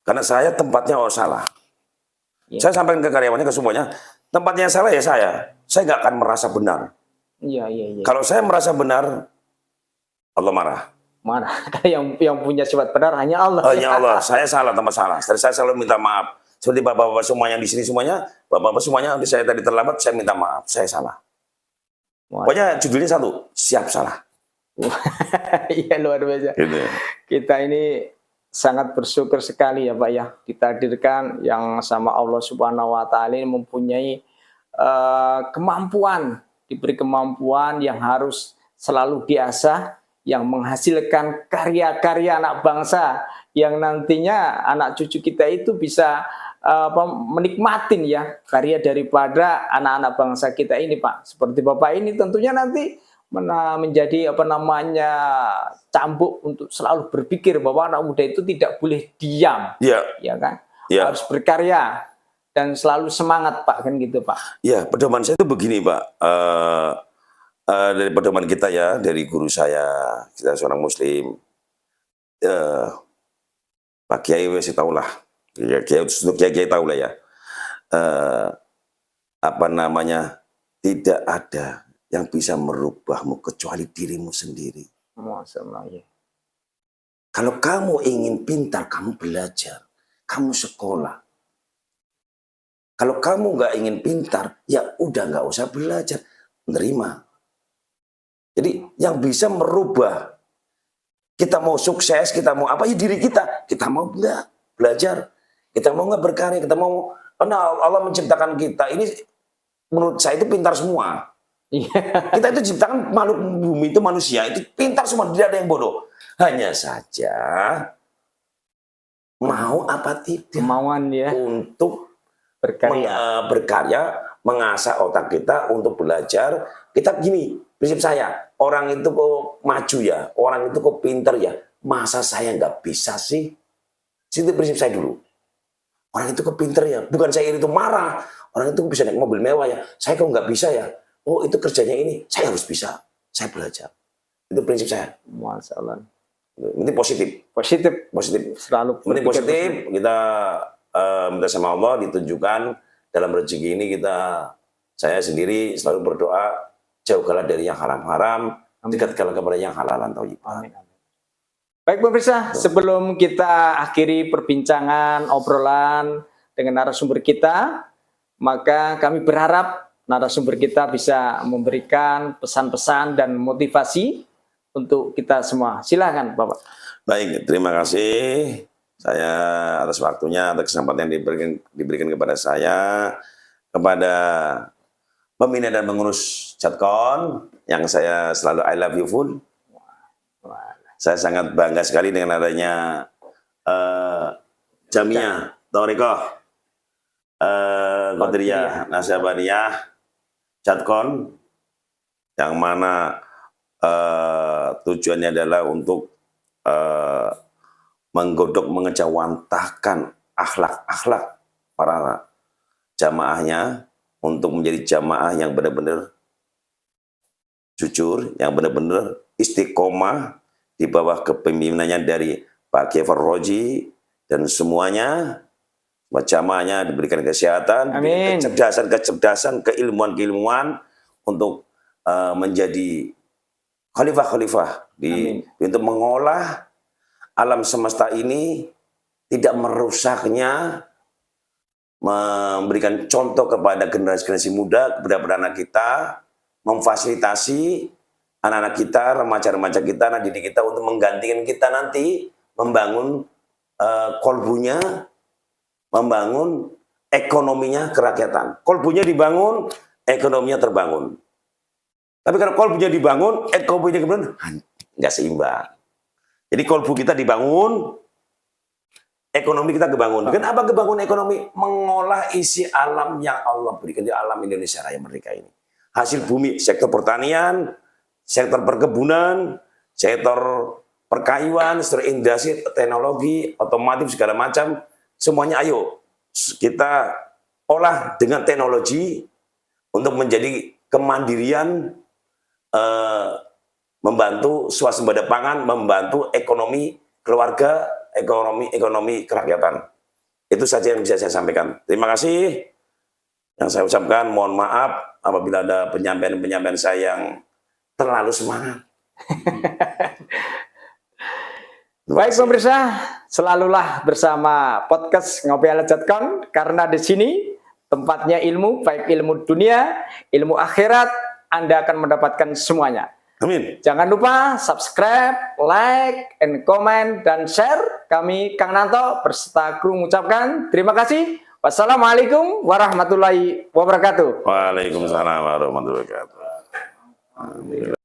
Karena saya tempatnya salah. Iya. Saya sampaikan ke karyawannya, ke semuanya. Tempatnya salah ya saya. Saya nggak akan merasa benar. Iya. Kalau saya merasa benar, Allah marah. Mana? yang punya sifat benar hanya Allah. Hanya Allah. Saya salah, tempat salah. Saya selalu minta maaf. Seperti bapak-bapak semua yang di sini semuanya, bapak-bapak semuanya, saya tadi terlambat, saya minta maaf. Saya salah. Pokoknya judulnya satu, siap salah. Iya, luar biasa. Gitu. Kita ini sangat bersyukur sekali ya Pak ya, ditakdirkan yang sama Allah Subhanahu wa taala ini mempunyai kemampuan, diberi kemampuan yang harus selalu diasah, yang menghasilkan karya-karya anak bangsa yang nantinya anak cucu kita itu bisa menikmatin ya karya daripada anak-anak bangsa kita ini, Pak. Seperti Bapak ini tentunya nanti menjadi cambuk untuk selalu berpikir bahwa anak muda itu tidak boleh diam, Ya, ya kan? ya. Harus berkarya dan selalu semangat, Pak, kan gitu, Pak. Ya, pedoman saya itu begini, Pak. Dari pedoman kita ya, dari guru saya, kita seorang Muslim. Pak Kiai wes tahu lah, Kiai tahu lah ya. Tidak ada yang bisa merubahmu kecuali dirimu sendiri. Masyaallah, ya. Kalau kamu ingin pintar, kamu belajar, kamu sekolah. Kalau kamu nggak ingin pintar, ya udah nggak usah belajar, menerima. Jadi yang bisa merubah, kita mau sukses, kita mau apa ya diri kita. Kita mau nggak belajar, kita mau nggak berkarya, kita mau, karena Allah menciptakan kita. Ini menurut saya itu pintar semua. Kita itu ciptakan makhluk bumi itu manusia, itu pintar semua, tidak ada yang bodoh. Hanya saja mau apa tidak Kemauan ya untuk berkarya. berkarya, mengasah otak kita untuk belajar. Kita gini, prinsip saya, orang itu kok maju ya, orang itu kok pinter ya, masa saya nggak bisa sih? Itu prinsip saya dulu. Orang itu kok pinter ya, bukan saya itu marah. Orang itu bisa naik mobil mewah ya, saya kok nggak bisa ya? Oh itu kerjanya ini, saya harus bisa, saya belajar. Itu prinsip saya. Masalah. Ini positif. Positif. Selalu Ini positif, kita minta sama Allah ditunjukkan dalam rezeki ini saya sendiri selalu berdoa, jauhkanlah dari yang haram-haram, dekatkanlah kepada yang halalan thayyiban. Amin. Baik pemirsa, sebelum kita akhiri perbincangan, obrolan dengan narasumber kita, maka kami berharap narasumber kita bisa memberikan pesan-pesan dan motivasi untuk kita semua. Silakan, Bapak. Baik, terima kasih saya atas waktunya, atas kesempatan yang diberikan kepada saya, kepada pembina dan pengurus Jadkon, yang saya selalu I love you full. Saya sangat bangga sekali dengan adanya Jamiah Thariqah Qadiriyah Nasabaniyah Jadkon, yang mana tujuannya adalah untuk menggodok, mengejawantahkan akhlak-akhlak para jamaahnya untuk menjadi jamaah yang benar-benar jujur, yang benar-benar istiqomah di bawah kepemimpinannya dari Pak Kiai Farroji, dan semuanya jamaahnya diberikan kesehatan, kecerdasan, keilmuan untuk menjadi khalifah-khalifah untuk mengolah alam semesta ini, tidak merusaknya, memberikan contoh kepada generasi-generasi muda, kepada anak kita, memfasilitasi anak-anak kita, remaja-remaja kita, anak didik kita untuk menggantikan kita nanti, membangun kolbunya, membangun ekonominya kerakyatan. Kolbunya dibangun, ekonominya terbangun. Tapi kalau kolbunya dibangun, ekonominya kemudian nggak seimbang. Jadi kolbu kita dibangun, ekonomi kita kebangun. Kenapa kebangun ekonomi? Mengolah isi alam yang Allah berikan di alam Indonesia Raya Merdeka ini. Hasil bumi, sektor pertanian, sektor perkebunan, sektor perkayuan, sektor industri, teknologi, otomotif, segala macam. Semuanya ayo kita olah dengan teknologi untuk menjadi kemandirian, membantu swasembada pangan, membantu ekonomi keluarga, ekonomi kerakyatan. Itu saja yang bisa saya sampaikan. Terima kasih yang saya ucapkan. Mohon maaf apabila ada penyampaian saya yang terlalu semangat. Baik pemirsa, selalulah bersama podcast Ngopi ala Jadkon, karena di sini tempatnya ilmu, baik ilmu dunia, ilmu akhirat, Anda akan mendapatkan semuanya. Amin. Jangan lupa subscribe, like, and comment, dan share. Kami Kang Nanto berserta kru mengucapkan terima kasih. Wassalamualaikum warahmatullahi wabarakatuh. Waalaikumsalam warahmatullahi wabarakatuh.